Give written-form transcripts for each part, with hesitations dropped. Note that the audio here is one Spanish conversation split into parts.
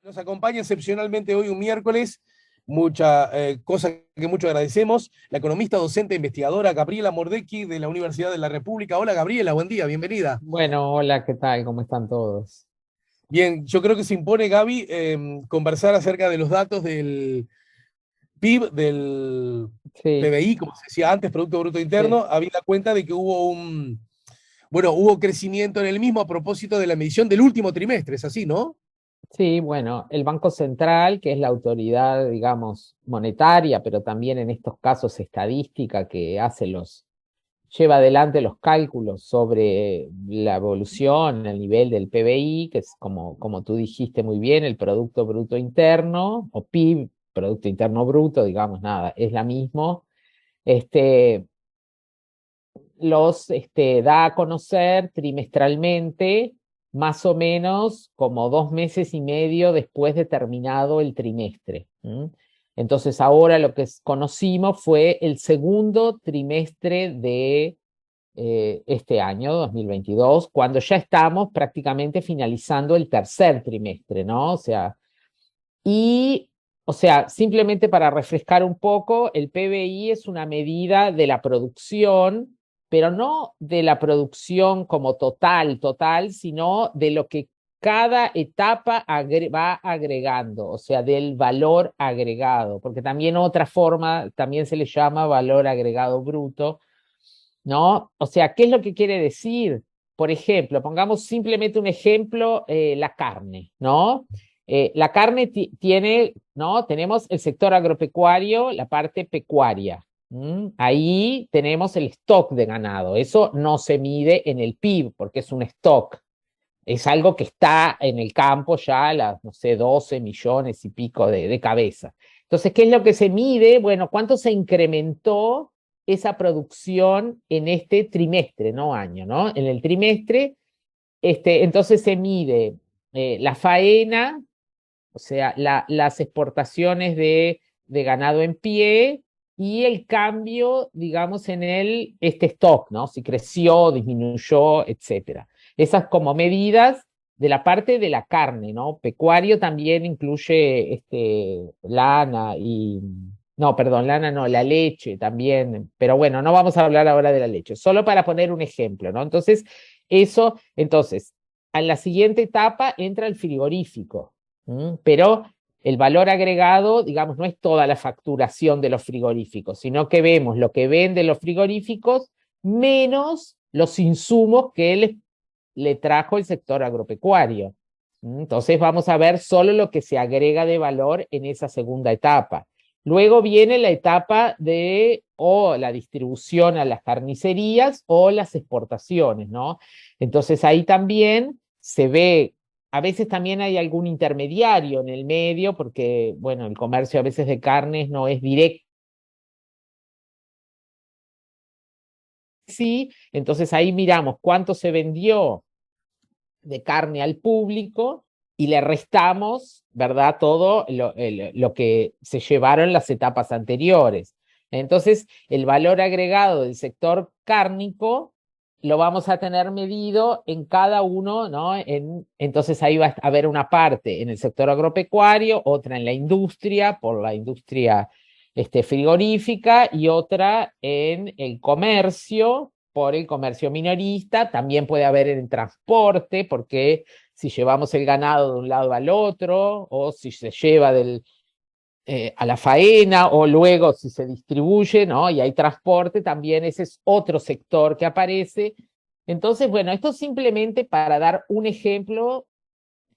Nos acompaña excepcionalmente hoy un miércoles, mucha cosa que mucho agradecemos, la economista, docente e investigadora Gabriela Mordecki de la Universidad de la República. Hola Gabriela, buen día, bienvenida. Bueno, hola, ¿qué tal? ¿Cómo están todos? Bien, yo creo que se impone, Gaby, conversar acerca de los datos del PIB, del Sí, PBI, como se decía antes, Producto Bruto sí, Interno, habida cuenta de que hubo crecimiento en el mismo a propósito de la medición del último trimestre, es así, ¿no? sí, bueno, el Banco Central, que es la autoridad, digamos, monetaria, pero también en estos casos estadística que lleva adelante los cálculos sobre la evolución, el nivel del PBI, que es como tú dijiste muy bien, el Producto Bruto Interno, o PIB, Producto Interno Bruto, digamos, nada, es la mismo. Este, da a conocer trimestralmente, más o menos como 2 meses y medio después de terminado el trimestre. ¿M? Entonces ahora lo que conocimos fue el segundo trimestre de este año, 2022, cuando ya estamos prácticamente finalizando el tercer trimestre, ¿no? Y, o sea, simplemente para refrescar un poco, el PBI es una medida de la producción, pero no de la producción como total, sino de lo que cada etapa va agregando, o sea, del valor agregado, porque también otra forma, también se le llama valor agregado bruto, ¿no? O sea, ¿qué es lo que quiere decir? Por ejemplo, pongamos simplemente un ejemplo, la carne, ¿no? La carne tiene, ¿no? Tenemos el sector agropecuario, la parte pecuaria. Ahí tenemos el stock de ganado. Eso no se mide en el PIB porque es un stock. Es algo que está en el campo ya, no sé, 12 millones y pico de cabeza. Entonces, ¿qué es lo que se mide? Bueno, ¿cuánto se incrementó esa producción en este trimestre, no año, ¿no? En el trimestre, entonces se mide la faena, o sea, las exportaciones de ganado en pie y el cambio, digamos, en este stock, ¿no? Si creció, disminuyó, etcétera. Esas como medidas de la parte de la carne, ¿no? Pecuario también incluye lana y, no, perdón, lana no, la leche también, pero bueno, no vamos a hablar ahora de la leche, solo para poner un ejemplo, ¿no? Entonces, a la siguiente etapa entra el frigorífico. Pero el valor agregado, digamos, no es toda la facturación de los frigoríficos, sino que vemos lo que venden los frigoríficos menos los insumos que le trajo el sector agropecuario. Entonces vamos a ver solo lo que se agrega de valor en esa segunda etapa. Luego viene la etapa de o la distribución a las carnicerías o las exportaciones, ¿no? Entonces ahí también se ve, a veces también hay algún intermediario en el medio, porque, bueno, el comercio a veces de carnes no es directo, sí, entonces ahí miramos cuánto se vendió de carne al público y le restamos, ¿verdad? Todo lo que se llevaron las etapas anteriores. Entonces, el valor agregado del sector cárnico lo vamos a tener medido en cada uno, ¿no? Entonces ahí va a haber una parte en el sector agropecuario, otra en la industria, por la industria frigorífica, y otra en el comercio, por el comercio minorista. También puede haber en transporte, porque si llevamos el ganado de un lado al otro, o si se lleva a la faena, o luego si se distribuye, ¿no? Y hay transporte, también ese es otro sector que aparece. Entonces, bueno, esto simplemente para dar un ejemplo,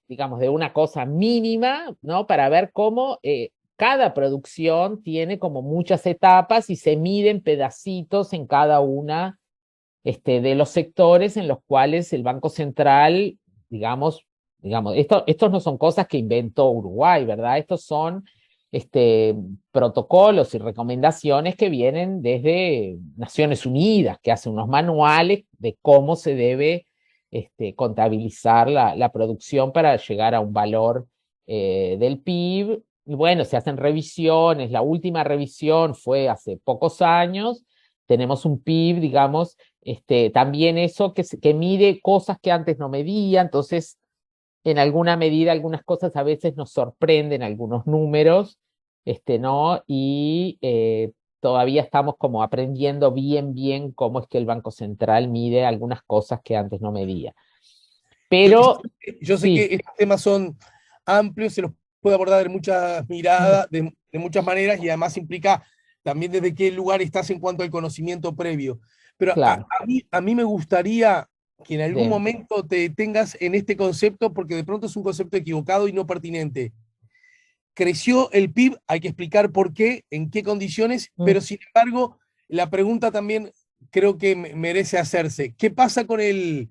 digamos, de una cosa mínima, ¿no? Para ver cómo cada producción tiene como muchas etapas y se miden pedacitos en cada una de los sectores en los cuales el Banco Central, digamos, estos no son cosas que inventó Uruguay, ¿verdad? Estos son protocolos y recomendaciones que vienen desde Naciones Unidas, que hacen unos manuales de cómo se debe contabilizar la producción para llegar a un valor del PIB. Y bueno, se hacen revisiones, la última revisión fue hace pocos años, tenemos un PIB, digamos, también eso que mide cosas que antes no medía. Entonces en alguna medida, algunas cosas a veces nos sorprenden, algunos números, ¿no? Y todavía estamos como aprendiendo bien cómo es que el Banco Central mide algunas cosas que antes no medía. Pero Yo sé que sí, estos temas son amplios, se los puede abordar de muchas mm, miradas, de muchas maneras, y además implica también desde qué lugar estás en cuanto al conocimiento previo. Pero claro, a mí me gustaría que en algún de, momento te detengas en este concepto, porque de pronto es un concepto equivocado y no pertinente. Creció el PIB, hay que explicar por qué, en qué condiciones, mm, pero sin embargo, la pregunta también creo que merece hacerse. ¿Qué pasa con el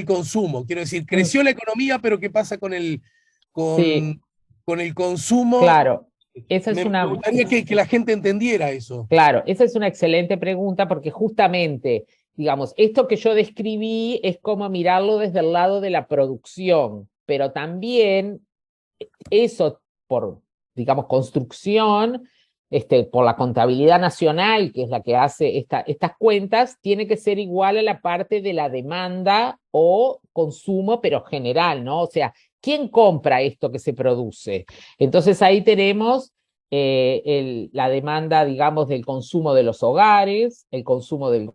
consumo? Quiero decir, mm, creció la economía, pero ¿qué pasa con sí, con el consumo? claro, esa es Me una, gustaría que la gente entendiera eso. claro, esa es una excelente pregunta porque justamente, digamos, esto que yo describí es como mirarlo desde el lado de la producción, pero también eso por, digamos, construcción, por la contabilidad nacional, que es la que hace estas cuentas, tiene que ser igual a la parte de la demanda o consumo, pero general, ¿no? O sea, ¿quién compra esto que se produce? Entonces ahí tenemos la demanda, digamos, del consumo de los hogares, el consumo del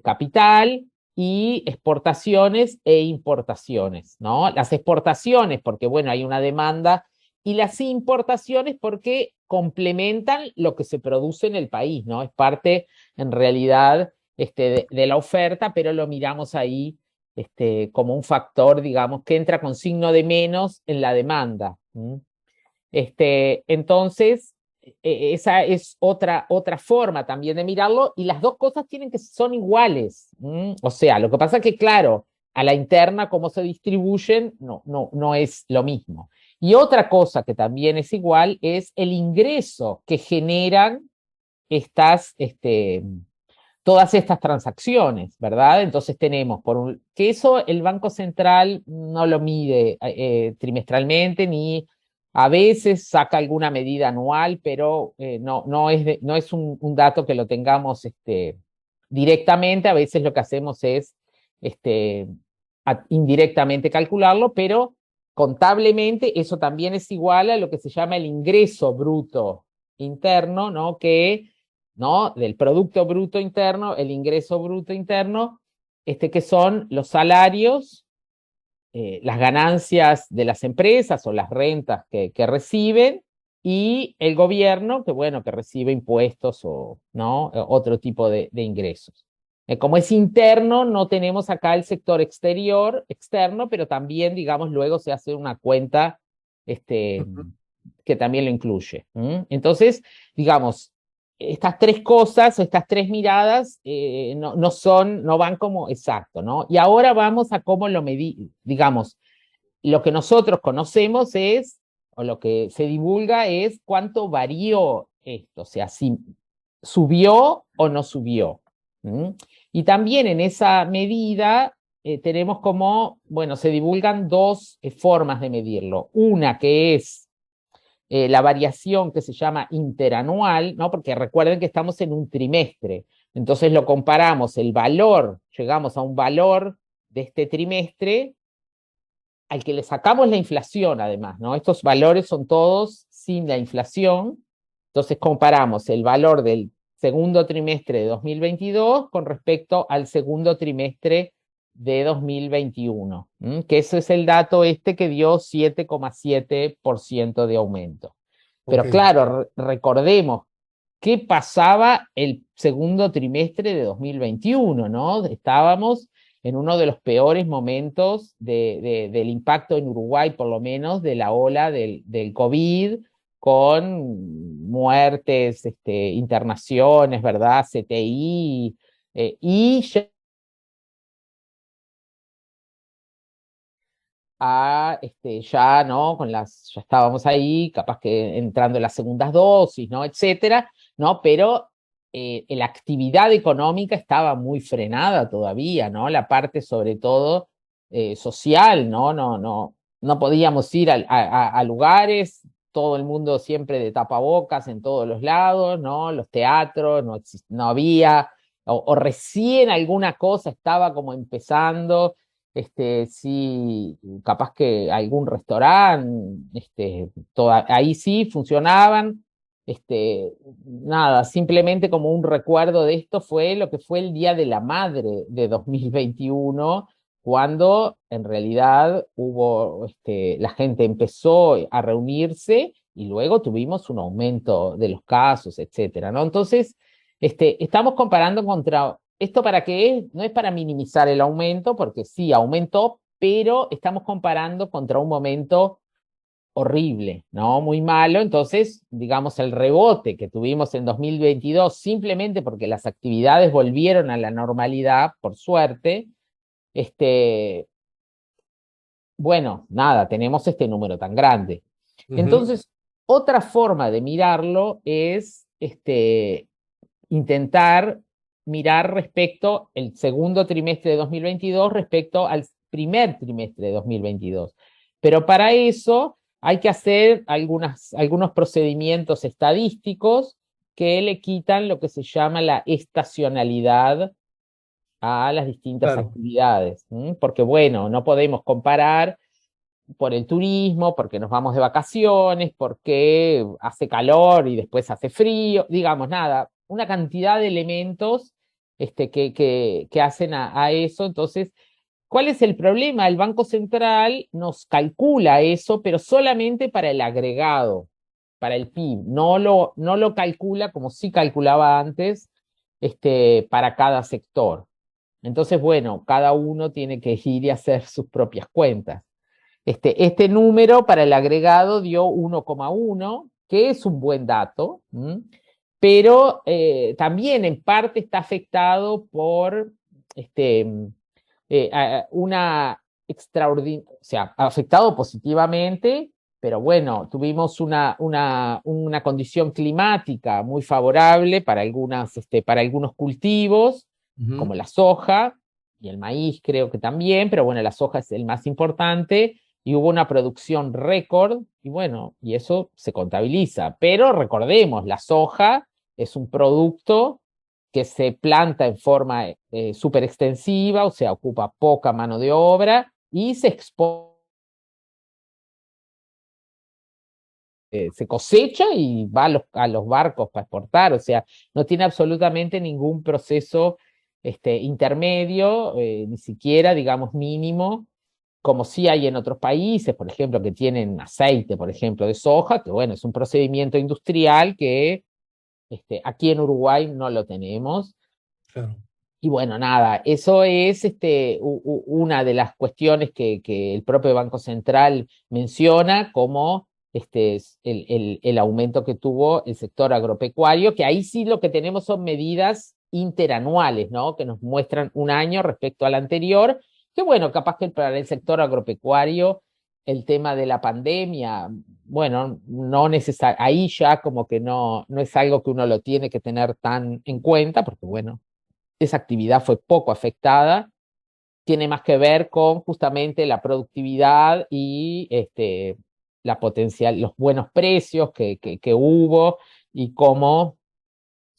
capital y exportaciones e importaciones, ¿no? Las exportaciones, porque bueno, hay una demanda, y las importaciones porque complementan lo que se produce en el país, ¿no? Es parte, en realidad, de la oferta, pero lo miramos ahí como un factor, digamos, que entra con signo de menos en la demanda. Entonces, esa es otra forma también de mirarlo y las dos cosas tienen que son iguales. O sea, lo que pasa es que, claro, a la interna, cómo se distribuyen, no es lo mismo. Y otra cosa que también es igual es el ingreso que generan estas, todas estas transacciones, ¿verdad? Entonces tenemos, que eso el Banco Central no lo mide trimestralmente ni a veces saca alguna medida anual, pero no es un dato que lo tengamos directamente. A veces lo que hacemos es este, indirectamente calcularlo, pero contablemente eso también es igual a lo que se llama el ingreso bruto interno, ¿no? ¿No? Del Producto Bruto Interno, el ingreso bruto interno, que son los salarios, las ganancias de las empresas o las rentas que reciben, y el gobierno, que bueno, que recibe impuestos o ¿no? Otro tipo de ingresos. Como es interno, no tenemos acá el sector externo, pero también, digamos, luego se hace una cuenta que también lo incluye. Entonces, digamos, estas tres cosas, estas tres miradas, no van como exacto, ¿no? Y ahora vamos a cómo lo medimos, digamos, lo que nosotros conocemos es, o lo que se divulga es cuánto varió esto, o sea, si subió o no subió. ¿Mm? Y también en esa medida tenemos como, bueno, se divulgan dos formas de medirlo. Una que es la variación que se llama interanual, ¿no? Porque recuerden que estamos en un trimestre. Entonces lo comparamos, el valor, llegamos a un valor de este trimestre al que le sacamos la inflación además, ¿no? Estos valores son todos sin la inflación. Entonces comparamos el valor del segundo trimestre de 2022 con respecto al segundo trimestre de 2021, que ese es el dato que dio 7,7% de aumento. Ok. Pero claro, recordemos qué pasaba el segundo trimestre de 2021, ¿no? Estábamos en uno de los peores momentos del impacto en Uruguay, por lo menos, de la ola del COVID, con muertes, internaciones, ¿verdad? CTI, y ya, ¿no? Ya estábamos ahí, capaz que entrando en las segundas dosis, ¿no? Etcétera, ¿no? Pero la actividad económica estaba muy frenada todavía, ¿no? La parte sobre todo social, ¿no? No podíamos ir a lugares, todo el mundo siempre de tapabocas en todos los lados, ¿no? Los teatros, no había. o recién alguna cosa estaba como empezando, sí, capaz que algún restaurante, ahí sí funcionaban, nada, simplemente como un recuerdo de esto fue lo que fue el Día de la Madre de 2021, cuando en realidad hubo, la gente empezó a reunirse y luego tuvimos un aumento de los casos, etcétera, ¿no? Entonces, estamos comparando contra, ¿esto para qué es? No es para minimizar el aumento, porque sí, aumentó, pero estamos comparando contra un momento horrible, ¿no? Muy malo. Entonces, digamos, el rebote que tuvimos en 2022, simplemente porque las actividades volvieron a la normalidad, por suerte, este, bueno, nada, tenemos este número tan grande. Ujú. Entonces, otra forma de mirarlo es intentar mirar respecto el segundo trimestre de 2022 respecto al primer trimestre de 2022. Pero para eso hay que hacer algunos procedimientos estadísticos que le quitan lo que se llama la estacionalidad a las distintas Claro, actividades. Porque bueno, no podemos comparar por el turismo, porque nos vamos de vacaciones, porque hace calor y después hace frío, digamos, nada, una cantidad de elementos que hacen a eso. Entonces, ¿cuál es el problema? El Banco Central nos calcula eso, pero solamente para el agregado, para el PIB. No lo calcula como sí calculaba antes, para cada sector. Entonces, bueno, cada uno tiene que ir y hacer sus propias cuentas. Este número para el agregado dio 1,1, que es un buen dato, pero también en parte está afectado por una extraordinaria, o sea, afectado positivamente, pero bueno, tuvimos una condición climática muy favorable para algunos cultivos, ujú, como la soja y el maíz creo que también, pero bueno, la soja es el más importante y hubo una producción récord y bueno, y eso se contabiliza. Pero recordemos, la soja es un producto que se planta en forma súper extensiva, o sea, ocupa poca mano de obra y se cosecha y va a los barcos para exportar, o sea, no tiene absolutamente ningún proceso intermedio, ni siquiera, digamos, mínimo, como sí hay en otros países, por ejemplo, que tienen aceite, por ejemplo, de soja, que bueno, es un procedimiento industrial que aquí en Uruguay no lo tenemos. claro. Y bueno, nada, eso es una de las cuestiones que el propio Banco Central menciona como el aumento que tuvo el sector agropecuario, que ahí sí lo que tenemos son medidas interanuales, ¿no? Que nos muestran un año respecto al anterior, que bueno, capaz que para el sector agropecuario el tema de la pandemia, bueno, no ahí ya como que no es algo que uno lo tiene que tener tan en cuenta, porque bueno, esa actividad fue poco afectada, tiene más que ver con justamente la productividad y la potencial, los buenos precios que hubo y cómo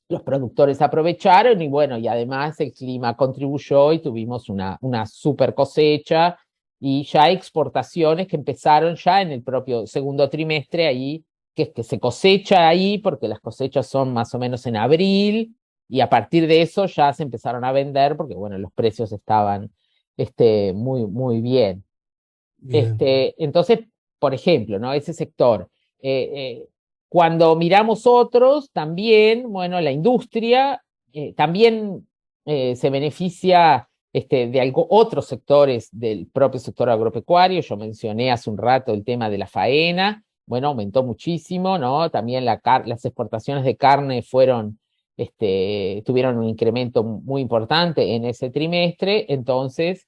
los productores aprovecharon y bueno, y además el clima contribuyó y tuvimos una super cosecha y ya exportaciones que empezaron ya en el propio segundo trimestre ahí, que se cosecha ahí porque las cosechas son más o menos en abril y a partir de eso ya se empezaron a vender porque bueno, los precios estaban muy, muy bien. Bien. Entonces, por ejemplo, ¿no? Ese sector. Eh, eh, Cuando miramos otros, también, bueno, la industria también se beneficia de otros sectores del propio sector agropecuario. Yo mencioné hace un rato el tema de la faena. Bueno, aumentó muchísimo, ¿no? También las exportaciones de carne tuvieron un incremento muy importante en ese trimestre. Entonces,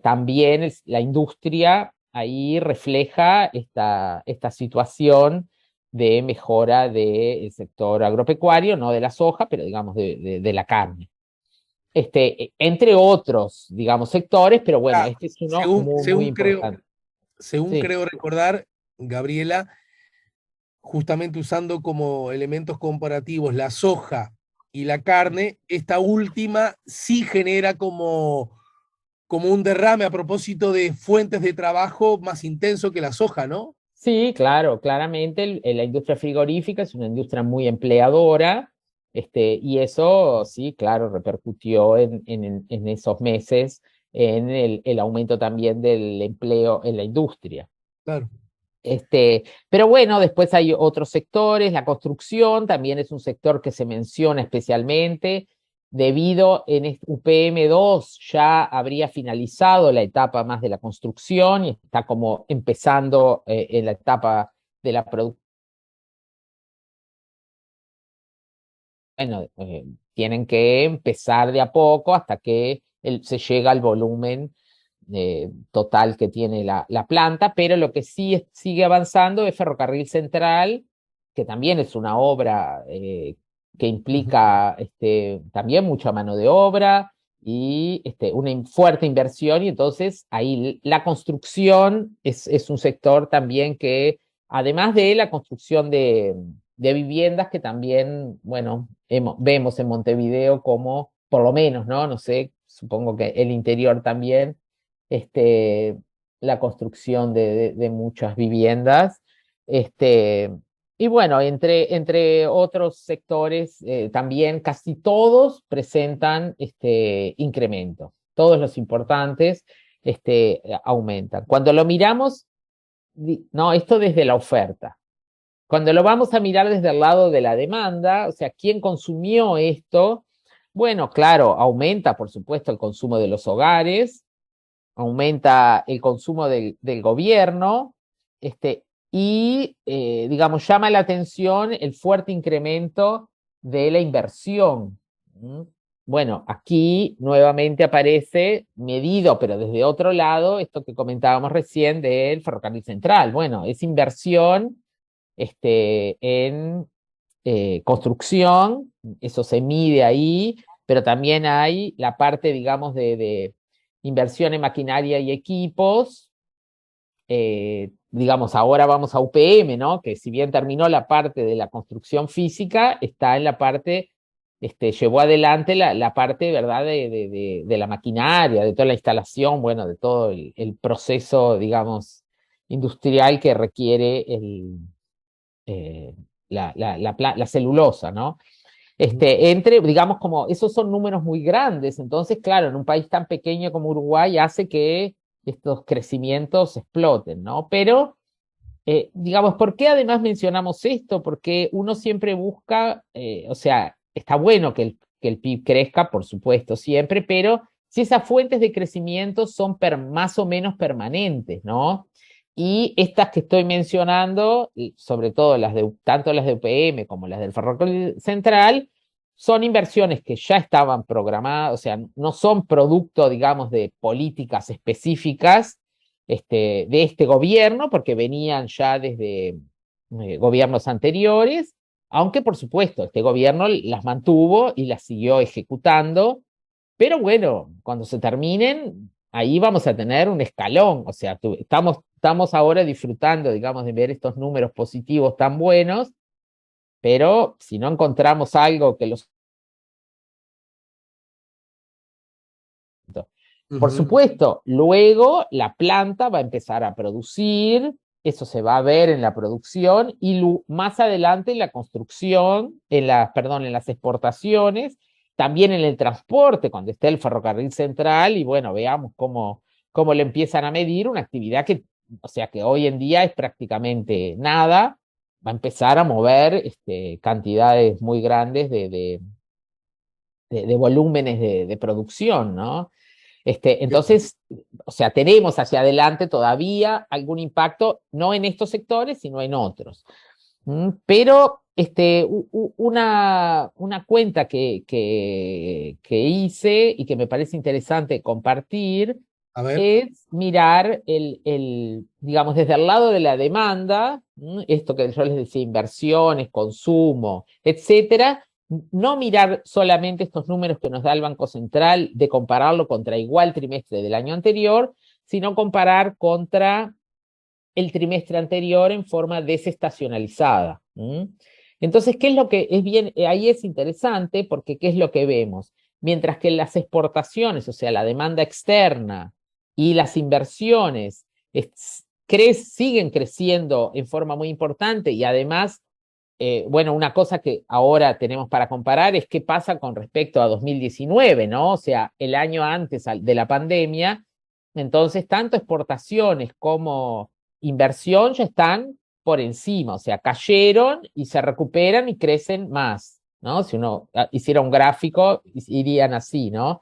también la industria ahí refleja esta situación de mejora del sector agropecuario, no de la soja, pero digamos de la carne. Entre otros, digamos, sectores, pero bueno, Ah, este es uno muy, muy importante. según Sí, creo recordar, Gabriela, justamente usando como elementos comparativos la soja y la carne, esta última sí genera como un derrame a propósito de fuentes de trabajo más intenso que la soja, ¿no? Sí, claro, claramente la industria frigorífica es una industria muy empleadora, y eso sí, claro, repercutió en esos meses en el aumento también del empleo en la industria. Claro. Pero bueno, después hay otros sectores, la construcción también es un sector que se menciona especialmente, debido UPM2 ya habría finalizado la etapa más de la construcción y está como empezando en la etapa de la producción. Bueno, tienen que empezar de a poco hasta que se llega al volumen total que tiene la planta, pero lo que sí sigue avanzando es Ferrocarril Central, que también es una obra que Ujú. implica también mucha mano de obra y una fuerte inversión, y entonces ahí la construcción es un sector también que, además de la construcción de viviendas, que también, bueno, vemos en Montevideo como, por lo menos, ¿no? No sé, supongo que el interior también, este, la construcción de muchas viviendas. Este, y bueno, entre otros sectores, también casi todos presentan incrementos. Todos los importantes aumentan. Cuando lo miramos, no, esto desde la oferta. Cuando lo vamos a mirar desde el lado de la demanda, o sea, ¿quién consumió esto? Bueno, claro, aumenta, por supuesto, el consumo de los hogares, aumenta el consumo del gobierno, y, digamos, llama la atención el fuerte incremento de la inversión. ¿Mm? Bueno, aquí nuevamente aparece medido, pero desde otro lado, esto que comentábamos recién del Ferrocarril Central. Bueno, es inversión en construcción, eso se mide ahí, pero también hay la parte, digamos, de inversión en maquinaria y equipos. Digamos, ahora vamos a UPM, ¿no? Que si bien terminó la parte de la construcción física, está en la parte, llevó adelante la parte, ¿verdad?, de la maquinaria, de toda la instalación, bueno, de todo el proceso, digamos, industrial que requiere eh, la celulosa, ¿no? Ujú. Digamos, como esos son números muy grandes, entonces, claro, en un país tan pequeño como Uruguay hace que estos crecimientos exploten, ¿no? Pero, digamos, ¿por qué además mencionamos esto? Porque uno siempre busca, o sea, está bueno que el PIB crezca, por supuesto, siempre, pero si esas fuentes de crecimiento son más o menos permanentes, ¿no? Y estas que estoy mencionando, y sobre todo tanto las de UPM como las del Ferrocarril Central, son inversiones que ya estaban programadas, o sea, no son producto, digamos, de políticas específicas de este gobierno, porque venían ya desde gobiernos anteriores, aunque por supuesto este gobierno las mantuvo y las siguió ejecutando, pero bueno, cuando se terminen, ahí vamos a tener un escalón, o sea, estamos ahora disfrutando, digamos, de ver estos números positivos tan buenos, pero si no encontramos algo que los... Por Ujú. supuesto, luego la planta va a empezar a producir, eso se va a ver en la producción y más adelante en la construcción, perdón, en las exportaciones, también en el transporte, cuando esté el ferrocarril central y bueno, veamos cómo le empiezan a medir una actividad que, o sea, que hoy en día es prácticamente nada, va a empezar a mover cantidades muy grandes de volúmenes de producción, ¿no? Entonces, o sea, tenemos hacia adelante todavía algún impacto, no en estos sectores, sino en otros. Pero una cuenta que hice y que me parece interesante compartir A ver. es mirar digamos, desde el lado de la demanda, esto que yo les decía, inversiones, consumo, etcétera, no mirar solamente estos números que nos da el Banco Central, de compararlo contra igual trimestre del año anterior, sino comparar contra el trimestre anterior en forma desestacionalizada. Entonces, ¿qué es lo que es bien? Ahí es interesante porque ¿qué es lo que vemos? Mientras que las exportaciones, o sea, la demanda externa y las inversiones siguen creciendo en forma muy importante y además, bueno, una cosa que ahora tenemos para comparar es qué pasa con respecto a 2019, ¿no? O sea, el año antes de la pandemia, entonces tanto exportaciones como inversión ya están por encima, o sea, cayeron y se recuperan y crecen más, ¿no? Si uno hiciera un gráfico, irían así, ¿no?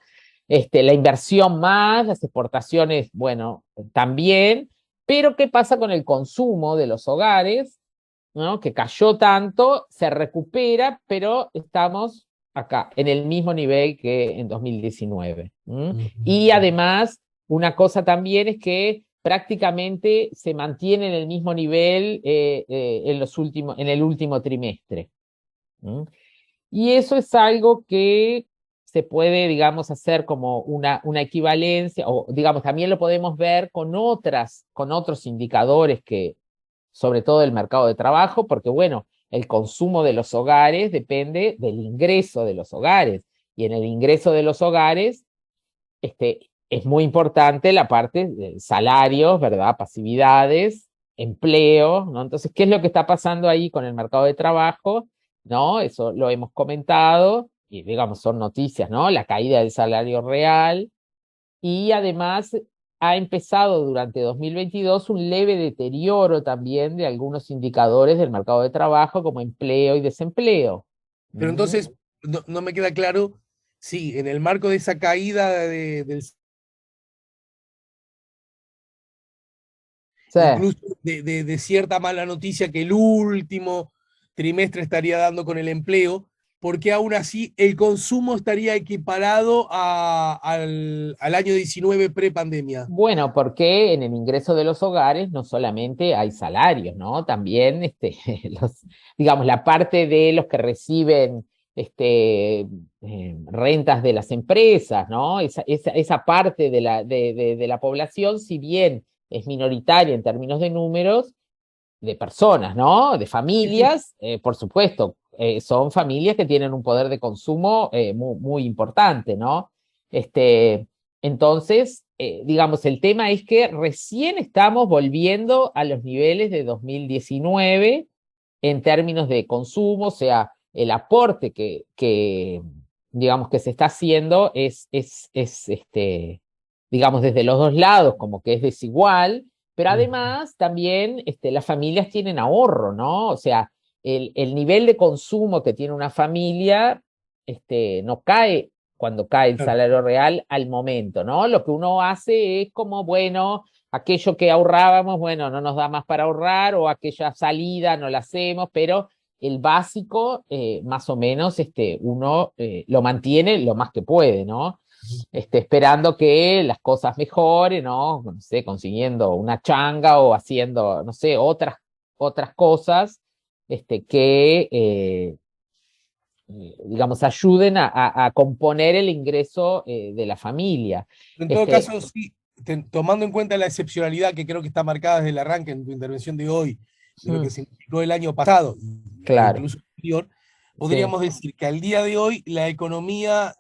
La inversión más, las exportaciones, bueno, también, pero ¿qué pasa con el consumo de los hogares? ¿No? Que cayó tanto, se recupera, pero estamos acá, en el mismo nivel que en 2019. Y Ujú. además, una cosa también es que prácticamente se mantiene en el mismo nivel en el último trimestre. ¿Mm? Y eso es algo que se puede, digamos, hacer como una equivalencia, o digamos, también lo podemos ver con otros indicadores que, sobre todo del mercado de trabajo, porque bueno, el consumo de los hogares depende del ingreso de los hogares. Y en el ingreso de los hogares, es muy importante la parte de salarios, ¿verdad? Pasividades, empleo, ¿no? Entonces, ¿qué es lo que está pasando ahí con el mercado de trabajo? ¿No? Eso lo hemos comentado y digamos, son noticias, ¿no? La caída del salario real y además ha empezado durante 2022 un leve deterioro también de algunos indicadores del mercado de trabajo como empleo y desempleo. Pero ¿Mm? entonces, no me queda claro si en el marco de esa caída Sí. incluso de cierta mala noticia que el último trimestre estaría dando con el empleo, porque aún así el consumo estaría equiparado al año 19 pre-pandemia. Bueno, porque en el ingreso de los hogares no solamente hay salarios, ¿no? También, digamos, la parte de los que reciben rentas de las empresas, ¿no? Esa parte de la población, si bien es minoritaria en términos de números, de personas, ¿no? De Sí, sí. familias, por supuesto, son familias que tienen un poder de consumo muy, muy importante, ¿no? Entonces, digamos, el tema es que recién estamos volviendo a los niveles de 2019 en términos de consumo, o sea, el aporte digamos, que se está haciendo digamos, desde los dos lados, como que es desigual, pero además también las familias tienen ahorro, ¿no? O sea, el nivel de consumo que tiene una familia no cae cuando cae el Claro. salario real al momento, ¿no? Lo que uno hace es como, bueno, aquello que ahorrábamos, bueno, no nos da más para ahorrar, o aquella salida no la hacemos, pero el básico, más o menos, uno lo mantiene lo más que puede, ¿no? Esperando que las cosas mejoren, ¿no? No sé, consiguiendo una changa o haciendo, no sé, otras cosas que, digamos, ayuden a componer el ingreso de la familia. En todo Este, caso, sí, tomando en cuenta la excepcionalidad que creo que está marcada desde el arranque en tu intervención de hoy, de lo mm, que significó el año pasado e claro, incluso anterior, sí, podríamos decir que al día de hoy la economía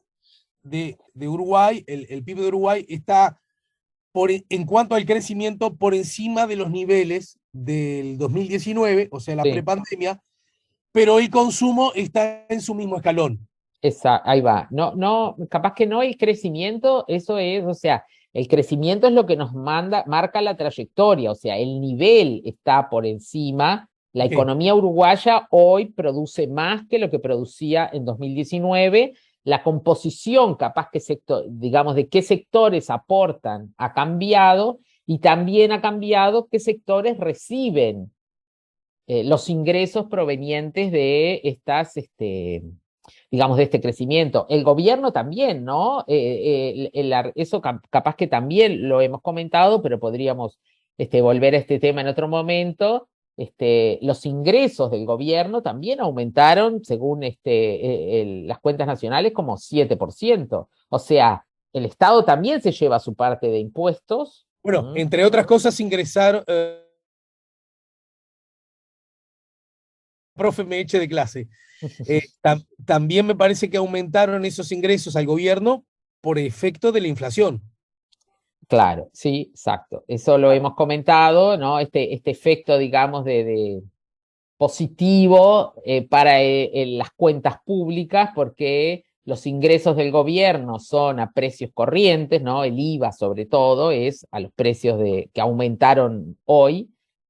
de Uruguay, el PIB de Uruguay, está en cuanto al crecimiento por encima de los niveles del 2019, o sea, la sí. prepandemia, pero el consumo está en su mismo escalón. Ahí va. No, no, capaz que no el crecimiento, eso es, o sea, el crecimiento es lo que nos marca la trayectoria, o sea, el nivel está por encima. La Ok, economía uruguaya hoy produce más que lo que producía en 2019. La composición, capaz que digamos, de qué sectores aportan ha cambiado y también ha cambiado qué sectores reciben los ingresos provenientes de digamos, de este crecimiento. El gobierno también, ¿no? Eso capaz que también lo hemos comentado, pero podríamos volver a este tema en otro momento. Los ingresos del gobierno también aumentaron, según las cuentas nacionales, como 7%. O sea, el Estado también se lleva su parte de impuestos. bueno, ¿Mm? entre otras cosas, ingresar profe me eche de clase. También me parece que aumentaron esos ingresos al gobierno por efecto de la inflación. Claro, sí, exacto. Eso lo hemos comentado, ¿no? Este efecto, digamos, de positivo para las cuentas públicas, porque los ingresos del gobierno son a precios corrientes, ¿no? El IVA, sobre todo, es a los precios que aumentaron hoy,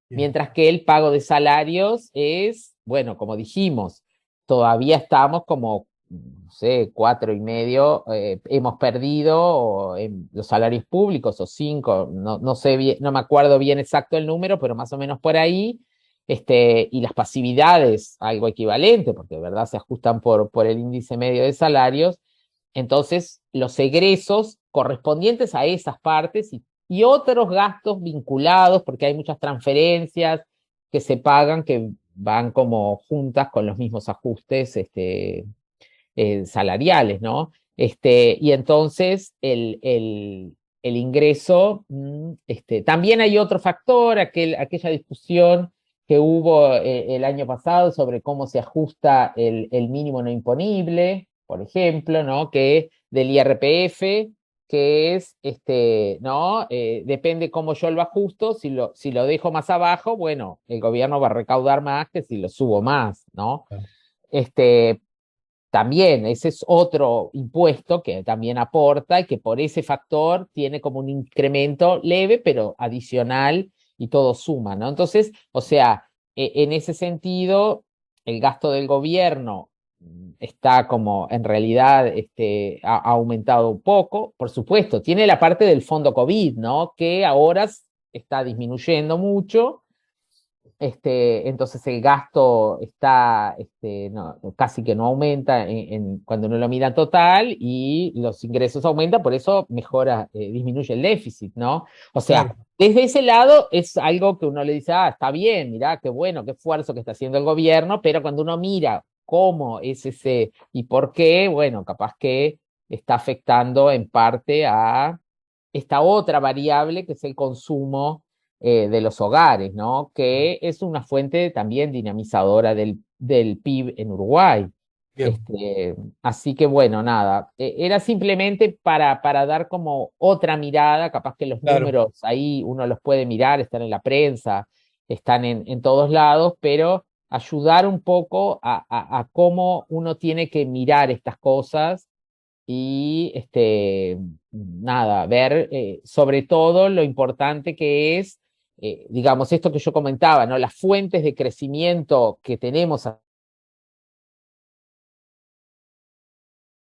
Bien. mientras que el pago de salarios es, bueno, como dijimos, todavía estamos como, no sé, 4,5, hemos perdido en los salarios públicos, o 5, no sé bien, no me acuerdo bien exacto el número, pero más o menos por ahí. Y las pasividades, algo equivalente, porque de verdad se ajustan por el índice medio de salarios. Entonces, los egresos correspondientes a esas partes y otros gastos vinculados, porque hay muchas transferencias que se pagan que van como juntas con los mismos ajustes salariales, ¿no? Y entonces el ingreso, también hay otro factor, aquella discusión que hubo el año pasado sobre cómo se ajusta el mínimo no imponible, por ejemplo, ¿no? Que del IRPF, que es, ¿no? Depende cómo yo lo ajusto, si lo dejo más abajo, bueno, el gobierno va a recaudar más que si lo subo más, ¿no? Este, También ese es otro impuesto que también aporta y que por ese factor tiene como un incremento leve, pero adicional y todo suma, ¿no? Entonces, o sea, en ese sentido, el gasto del gobierno está como en realidad ha aumentado un poco. Por supuesto, tiene la parte del fondo COVID, ¿no? Que ahora está disminuyendo mucho. Entonces el gasto está casi que no aumenta cuando uno lo mira total, y los ingresos aumentan, por eso mejora, disminuye el déficit, ¿no? O sea, Claro, desde ese lado es algo que uno le dice, ah, está bien, mirá, qué bueno, qué esfuerzo que está haciendo el gobierno, pero cuando uno mira cómo es ese y por qué, bueno, capaz que está afectando en parte a esta otra variable que es el consumo de los hogares, ¿no? Que es una fuente también dinamizadora del PIB en Uruguay. bien, Así que bueno, nada, era simplemente para dar como otra mirada, capaz que los claro. números ahí uno los puede mirar, están en la prensa, están en todos lados, pero ayudar un poco a cómo uno tiene que mirar estas cosas y nada, ver sobre todo lo importante que es, digamos, esto que yo comentaba, ¿no? Las fuentes de crecimiento que tenemos,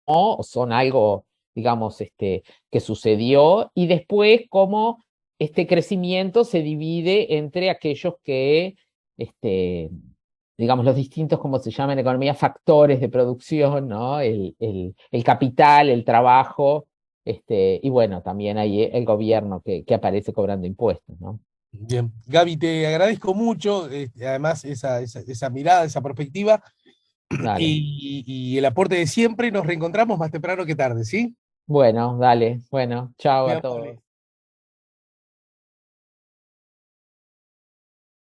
¿no? Son algo, digamos, que sucedió, y después cómo este crecimiento se divide entre aquellos que, este, digamos, los distintos, como se llama en economía, factores de producción, ¿no? El capital, el trabajo, y bueno, también hay el gobierno que aparece cobrando impuestos, ¿no? Bien. Gaby, te agradezco mucho, además esa mirada, esa perspectiva Dale. y el aporte de siempre. Nos reencontramos más temprano que tarde, ¿sí? Bueno, dale. Bueno, chao Muy a todos. amable.